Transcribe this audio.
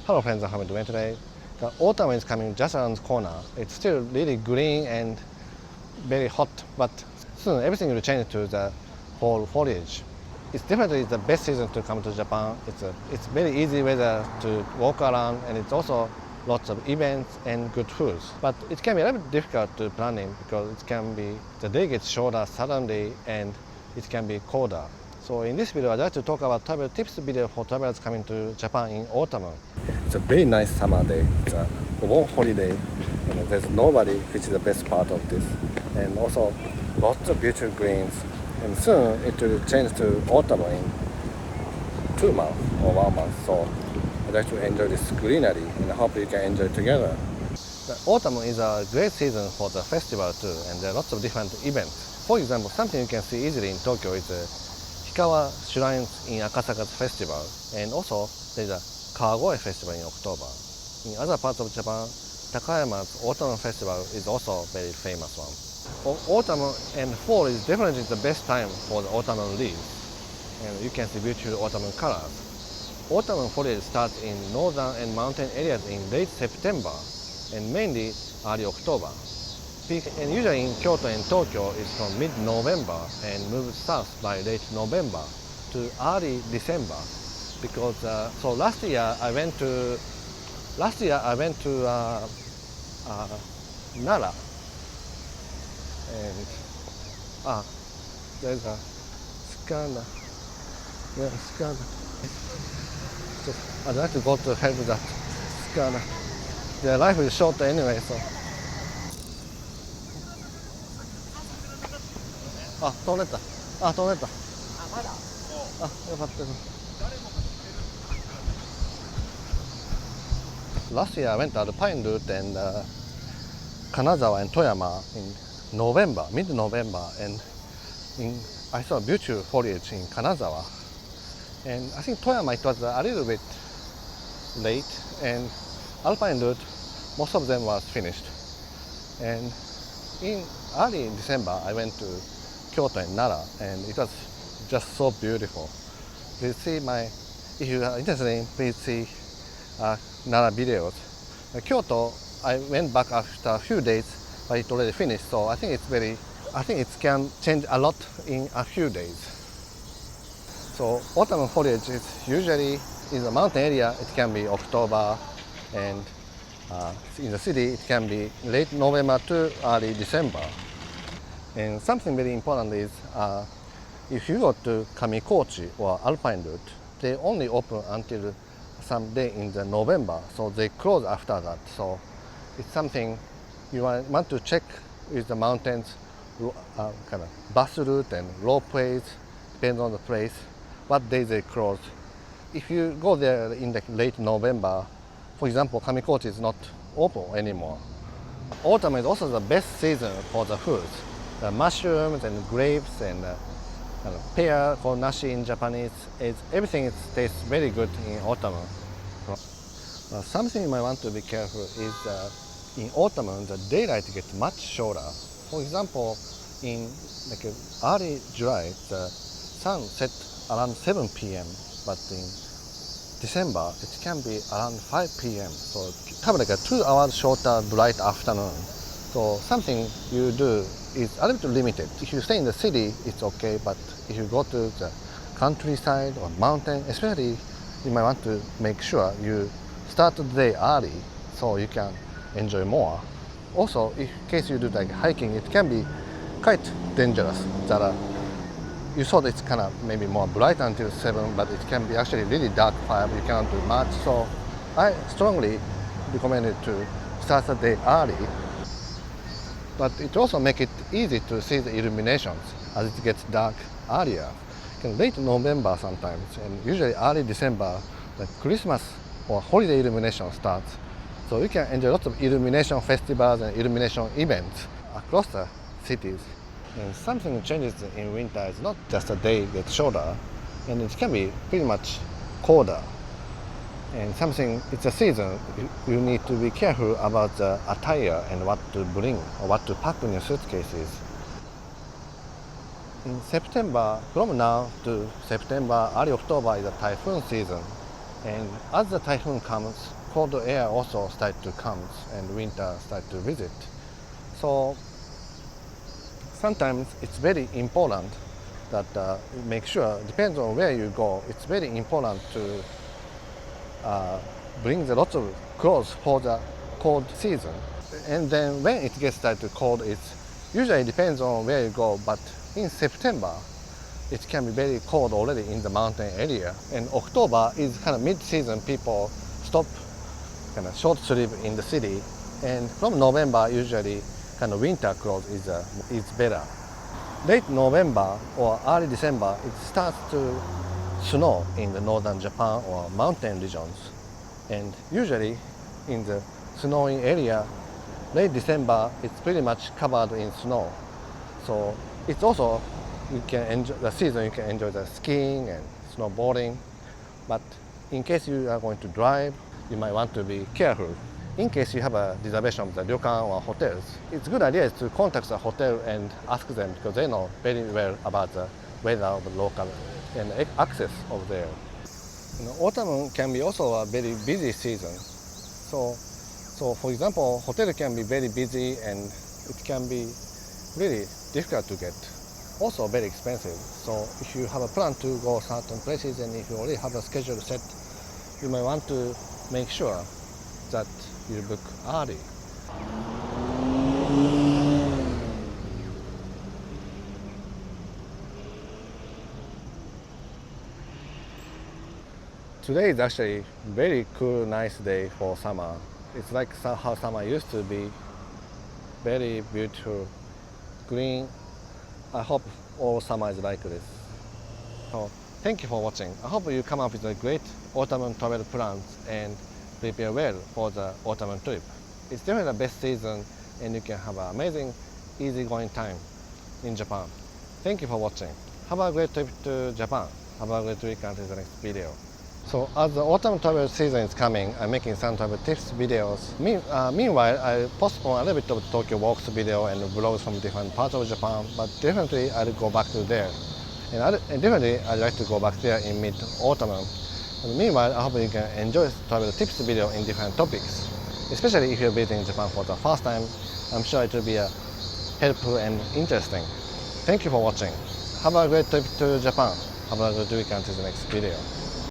Hello friends, how are you doing today? The autumn is coming just around the corner. It's still really green and very hot, but soon everything will change to the fall foliage. It's definitely the best season to come to Japan. It's very easy weather to walk around, and it's also lots of events and good foods. But it can be a little bit difficult to planning because the day gets shorter suddenly and it can be colder. So in this video, I'd like to talk about travel tips video for travelers coming to Japan in autumn. It's a very nice summer day. It's a long holiday, and there's nobody, which is the best part of this. And also lots of beautiful greens. And soon it will change to autumn in 2 months or 1 month. So I'd like to enjoy this greenery, and I hope you can enjoy it together. The autumn is a great season for the festival too, and there are lots of different events. For example, something you can see easily in Tokyo is the Hikawa Shrines in Akasaka's festival, and also there's a Kawagoe festival in October. In other parts of Japan, Takayama's autumn festival is also a very famous one. Autumn and fall is definitely the best time for the autumn leaves, and you can see beautiful autumn colors. Autumn foliage starts in northern and mountain areas in late September and mainly early October. Peak, and usually in Kyoto and Tokyo is from mid-November and moves south by late November to early December. Because so last year I went to Nara, and there's a scanner. Yeah, scanner. So I'd like to go to help that scanner. Their life is short anyway, so. 飛んでった。飛んでった。まだ。よかった。Last year I went to Alpine route and Kanazawa and Toyama in November, mid-November, and I saw beautiful foliage in Kanazawa. And I think Toyama it was a little bit late, and Alpine route most of them was finished. And in early December I went to Kyoto and Nara, and it was just so beautiful. If you are interested in, please see Nara videos. Kyoto, I went back after a few days, but it already finished. So I think it can change a lot in a few days. So autumn foliage is usually in the mountain area. It can be October, and in the city it can be late November to early December. And something very important is if you go to Kamikochi or Alpine route, they only open until some day in the November, so they close after that. So it's something you want to check with the mountains, kind of bus route and ropeways, depends on the place, what day they close. If you go there in the late November, for example, Kamikochi is not open anymore. Autumn is also the best season for the foods. The mushrooms and grapes and pear, called nashi in Japanese, everything tastes very good in autumn. Something you might want to be careful is in autumn the daylight gets much shorter. For example, in early July the sun sets around 7 p.m. but in December it can be around 5 p.m. So it have a 2 hours shorter bright afternoon. So something you do is a little bit limited. If you stay in the city, it's okay, but if you go to the countryside or mountain, especially, you might want to make sure you start the day early so you can enjoy more. Also, in case you do hiking, it can be quite dangerous. You thought it's kind of maybe more bright until 7, but it can be actually really dark 5. You cannot do much. So I strongly recommend it to start the day early. But it also makes it easy to see the illuminations as it gets dark earlier. Late November sometimes, and usually early December, the Christmas or holiday illumination starts. So you can enjoy lots of illumination festivals and illumination events across the cities. And something changes in winter. It's not just a day gets shorter, and it can be pretty much colder. And it's a season, you need to be careful about the attire and what to bring or what to pack in your suitcases. In September, from now to September, early October is a typhoon season. And as the typhoon comes, cold air also start to come and winter start to visit. So sometimes it's very important that make sure, depends on where you go, it's very important to bring a lot of clothes for the cold season. And then when it gets started cold, it's usually depends on where you go, but in September, it can be very cold already in the mountain area. And October is kind of mid-season, people stop kind of short sleep in the city. And from November, usually kind of winter clothes is better. Late November or early December, it starts to snow in the northern Japan or mountain regions. And usually in the snowing area, late December, it's pretty much covered in snow. So it's also, you can enjoy the season, you can enjoy the skiing and snowboarding. But in case you are going to drive, you might want to be careful. In case you have a reservation of the ryokan or hotels, it's a good idea to contact the hotel and ask them because they know very well about the weather of the local and access over there. Autumn can be also a very busy season. So for example, hotel can be very busy and it can be really difficult to get. Also very expensive. So if you have a plan to go certain places and if you already have a schedule set, you may want to make sure that you book early. Today is actually very cool, nice day for summer. It's like how summer used to be. Very beautiful, green. I hope all summer is like this. So thank you for watching. I hope you come up with a great autumn travel plans and prepare well for the autumn trip. It's definitely the best season and you can have an amazing, easygoing time in Japan. Thank you for watching. Have a great trip to Japan. Have a great weekend in the next video. So as the autumn travel season is coming, I'm making some travel tips videos. Meanwhile, I postpone a little bit of Tokyo walks video and vlogs from different parts of Japan, but definitely I'll go back to there. And definitely I'd like to go back there in mid-autumn. And meanwhile, I hope you can enjoy travel tips video in different topics. Especially if you're visiting Japan for the first time, I'm sure it will be helpful and interesting. Thank you for watching. Have a great trip to Japan. Have a good weekend in the next video.